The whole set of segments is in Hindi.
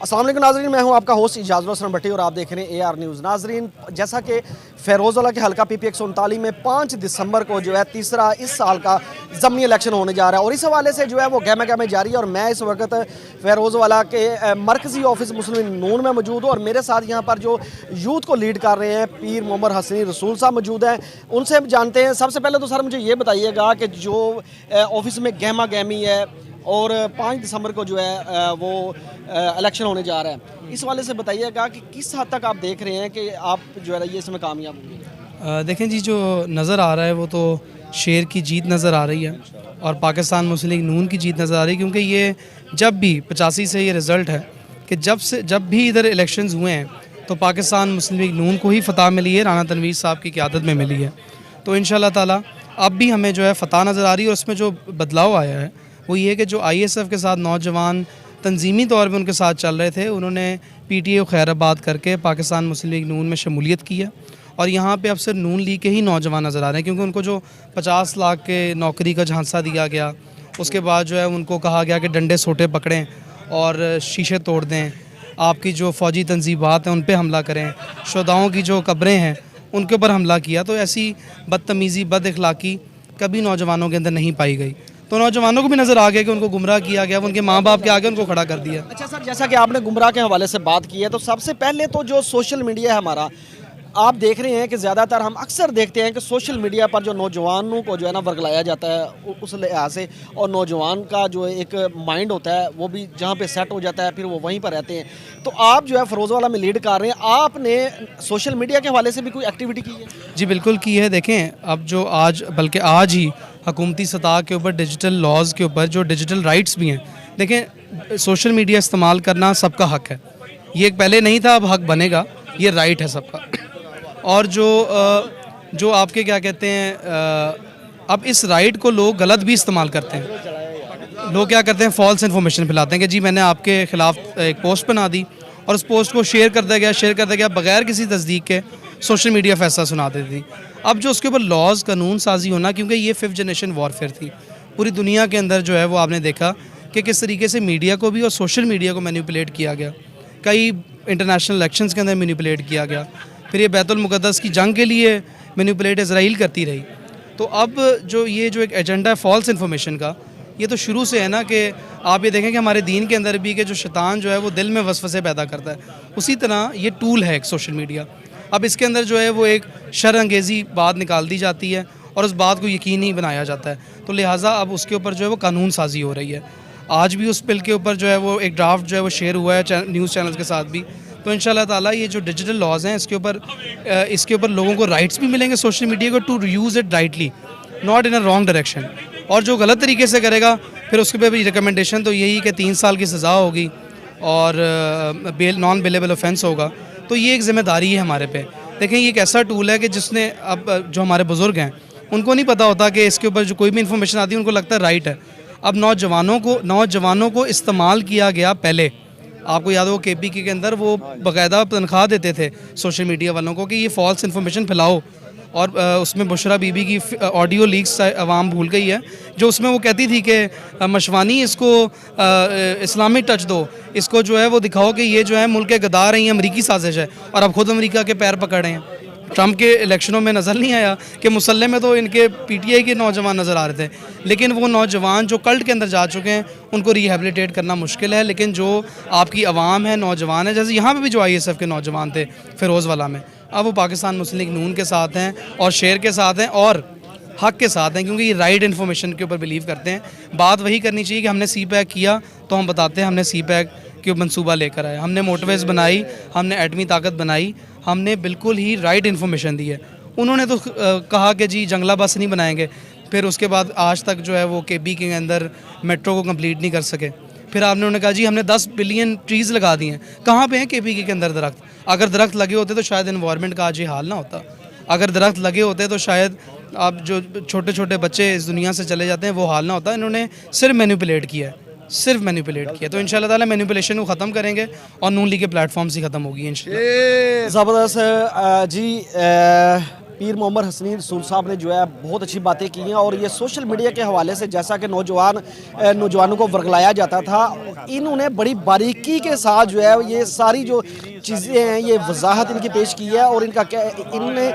अस्सलाम वालेकुम नाज़रीन, मैं हूं आपका होस्ट इजाज़ुल हसन भट्टी और आप देख रहे हैं AR न्यूज़। नाज़रीन, जैसा कि फ़ैरोज़वाला के हल्का PP 139 में 5 दिसंबर को जो है तीसरा इस साल का ज़मीनी इलेक्शन होने जा रहा है और इस हवाले से जो है वो गहमा गहमी जारी है। और मैं इस वक्त फ़ैरोज़वाला के मरकज़ी ऑफिस मुस्लिम नून में मौजूद हूँ और मेरे साथ यहाँ पर जो यूथ को लीड कर रहे हैं पीर मोहम्मद हसनी रसूल साहब मौजूद हैं। उनसे हम जानते हैं। सबसे पहले तो सर मुझे ये बताइएगा कि जो ऑफिस में गहमा गहमी है और 5 दिसंबर को जो है वो इलेक्शन होने जा रहा है, इस वाले से बताइएगा कि किस हद तक आप देख रहे हैं कि आप जो है ये इसमें कामयाब होंगे। देखें जी, जो नज़र आ रहा है वो तो शेर की जीत नज़र आ रही है और पाकिस्तान मुस्लिम लीग नून की जीत नज़र आ रही है, क्योंकि ये जब भी 85 से ये रिज़ल्ट है कि जब भी इधर इलेक्शंस हुए हैं तो पाकिस्तान मुस्लिम लीग नून को ही फ़तह मिली है, राना तनवीर साहब की क़यादत में मिली है। तो इंशाअल्लाह ताला अब भी हमें जो है फ़तह नज़र आ रही है और उसमें जो बदलाव आया है वो ये कि जो ISF के साथ नौजवान तंजीमी तौर पे उनके साथ चल रहे थे, उन्होंने PTA को खैराबाद करके पाकिस्तान मुस्लिम लीग नून में शमूलियत की है और यहाँ पे अब सिर्फ नून लीग के ही नौजवान नज़र आ रहे हैं, क्योंकि उनको जो 50 लाख के नौकरी का झांसा दिया गया, उसके बाद जो है उनको कहा गया कि डंडे सोटे पकड़ें और शीशे तोड़ दें, आपकी जो फ़ौजी तंजीबात हैं उन पर हमला करें, शुहदाओं की जो कब्रें हैं उनके ऊपर हमला किया। तो ऐसी बदतमीज़ी बद अखलाकी कभी नौजवानों के अंदर नहीं पाई गई। तो नौजवानों को भी नज़र आ गया कि उनको गुमराह किया गया, उनके माँ बाप के आगे उनको खड़ा कर दिया। अच्छा सर, जैसा कि आपने गुमराह के हवाले से बात की है, तो सबसे पहले तो जो सोशल मीडिया है हमारा, आप देख रहे हैं कि ज़्यादातर हम अक्सर देखते हैं कि सोशल मीडिया पर जो नौजवानों को जो है ना वर्गलाया जाता है उस लिहाज से, और नौजवान का जो एक माइंड होता है वो भी जहाँ पे सेट हो जाता है फिर वो वहीं पर रहते हैं। तो आप जो है फ़िरोज़वाला में लीड कर रहे हैं, आपने सोशल मीडिया के हवाले से भी कोई एक्टिविटी की है? जी बिल्कुल की है। देखें, अब जो बल्कि आज ही हुकूमती सतह के ऊपर डिजिटल लॉज के ऊपर जो डिजिटल राइट्स भी हैं, देखें सोशल मीडिया इस्तेमाल करना सबका हक है, ये एक पहले नहीं था, अब हक बनेगा, ये राइट है सबका। और जो आपके क्या कहते हैं, अब इस राइट को लोग गलत भी इस्तेमाल करते हैं। लोग क्या करते हैं, फॉल्स इन्फॉर्मेशन फैलाते हैं कि जी मैंने आपके ख़िलाफ़ एक पोस्ट बना दी और उस पोस्ट को शेयर कर दिया गया बग़ैर किसी तस्दीक के सोशल मीडिया फैसला सुना देती थी। अब जो उसके ऊपर लॉज कानून साजी होना, क्योंकि ये 5th जनरेशन वॉरफेयर थी पूरी दुनिया के अंदर, जो है वो आपने देखा कि किस तरीके से मीडिया को भी और सोशल मीडिया को मैनिपुलेट किया गया, कई इंटरनेशनल इलेक्शंस के अंदर मैनिपुलेट किया गया, फिर ये बैतुल मुक़द्दस की जंग के लिए मैनिपुलेट इजराइल करती रही। तो अब जो एक एजेंडा है फॉल्स इन्फॉर्मेशन का, ये तो शुरू से है ना, कि आप ये देखें कि हमारे दीन के अंदर भी कि जो शैतान जो है वो दिल में वसवसे पैदा करता है, उसी तरह ये टूल है एक सोशल मीडिया। अब इसके अंदर जो है वो एक शर अंगेज़ी बात निकाल दी जाती है और उस बात को यकीनी बनाया जाता है, तो लिहाजा अब उसके ऊपर जो है वो कानून साजी हो रही है। आज भी उस बिल के ऊपर जो है वो एक ड्राफ्ट जो है वो शेयर हुआ है न्यूज़ चैनल्स के साथ भी। तो इंशाल्लाह ताला ये जो डिजिटल लॉज हैं इसके ऊपर लोगों को राइट्स भी मिलेंगे सोशल मीडिया को to use it rightly, not in a wrong direction. और जो गलत तरीके से करेगा फिर उसके पे भी रिकमेंडेशन तो यही कि 3 साल की सज़ा होगी और नॉन बेलेबल ऑफेंस होगा। तो ये एक ज़िम्मेदारी है हमारे पे। देखें, ये एक ऐसा टूल है कि जिसने अब जो हमारे बुज़ुर्ग हैं उनको नहीं पता होता कि इसके ऊपर जो कोई भी इन्फॉर्मेशन आती है उनको लगता है राइट है। अब नौजवानों को इस्तेमाल किया गया। पहले आपको याद हो KPK के अंदर वो बाकायदा तनख्वाह देते थे सोशल मीडिया वालों को कि ये फॉल्स इन्फॉर्मेशन फैलाओ, और उसमें बुशरा बीबी की ऑडियो लीक्स आवाम भूल गई है, जो उसमें वो कहती थी कि मशवानी इसको इस्लामिक टच दो, इसको जो है वो दिखाओ कि ये जो है मुल्क के गद्दार हैं, ये अमरीकी साजिश है, और अब खुद अमेरिका के पैर पकड़ रहे हैं। ट्रंप के इलेक्शनों में नज़र नहीं आया कि मुसल्ले में तो इनके PTA के नौजवान नज़र आ रहे थे, लेकिन वो नौजवान जो कल्ट के अंदर जा चुके हैं उनको रिहेबिलिटेट करना मुश्किल है। लेकिन जो आपकी आवाम है, नौजवान है, जैसे यहाँ पे भी जो ISF के नौजवान थे फ़िरोज़वाला में, अब वो पाकिस्तान मुस्लिम लीग नून के साथ हैं और शेर के साथ हैं और हक के साथ हैं, क्योंकि ये राइट इन्फॉर्मेशन के ऊपर बिलीव करते हैं। बात वही करनी चाहिए कि हमने CPAC किया तो हम बताते हैं हमने CPAC के मंसूबा लेकर आए, हमने मोटरवेज़ बनाई, हमने एटमी ताकत बनाई, हमने बिल्कुल ही राइट इन्फॉर्मेशन दी है। उन्होंने तो कहा कि जी जंगला बस नहीं बनाएंगे, फिर उसके बाद आज तक जो है वो KPK के अंदर मेट्रो को कंप्लीट नहीं कर सके। फिर आपने उन्होंने कहा जी हमने 10 बिलियन ट्रीज़ लगा दिए हैं। कहाँ पे हैं KPK के अंदर दरख्त? अगर दरख्त लगे होते तो शायद इन्वायरमेंट का आज ये हाल ना होता। अगर दरख्त लगे होते तो शायद अब जो छोटे छोटे बच्चे इस दुनिया से चले जाते हैं वो हाल ना होता। इन्होंने सिर्फ मैनिपुलेट किया है, सिर्फ मैनिपुलेट किया। तो इंशाल्लाह ताला मैनिपुलेशन को ख़त्म करेंगे और नून लीग के प्लेटफॉर्म से ख़त्म होगी इंशाल्लाह। ज़बरदस्त जी। पीर मोहम्मद हसनी रसूल साहब ने जो है बहुत अच्छी बातें की हैं और ये सोशल मीडिया के हवाले से जैसा कि नौजवानों को वर्गलाया जाता था, इन्होंने बड़ी बारीकी के साथ जो है ये सारी जो चीज़ें हैं ये वजाहत इनकी पेश की है और इनका क्या इन्होंने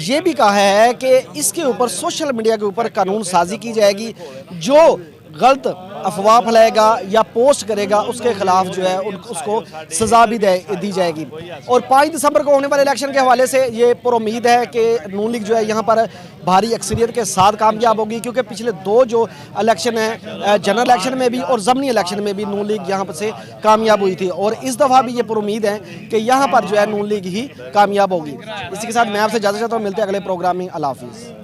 ये भी कहा है कि इसके ऊपर सोशल मीडिया के ऊपर कानून साजी की जाएगी। जो गलत अफवाह फैलाएगा या पोस्ट करेगा उसके खिलाफ जो है उसको सज़ा भी दी जाएगी। और 5 दिसंबर को होने वाले इलेक्शन के हवाले से ये पुरुम्मीद है कि नून लीग जो है यहाँ पर भारी अक्सरियत के साथ कामयाब होगी, क्योंकि पिछले 2 जो इलेक्शन हैं जनरल इलेक्शन में भी और ज़मनी इलेक्शन में भी नून लीग यहाँ पर से कामयाब हुई थी और इस दफ़ा भी ये पुरुम्मीद है कि यहाँ पर जो है नून लीग ही कामयाब होगी। इसी के साथ मैं आपसे इजाज़त चाहता हूँ, मिलते हैं अगले प्रोग्राम में। अल्लाह हाफिज़।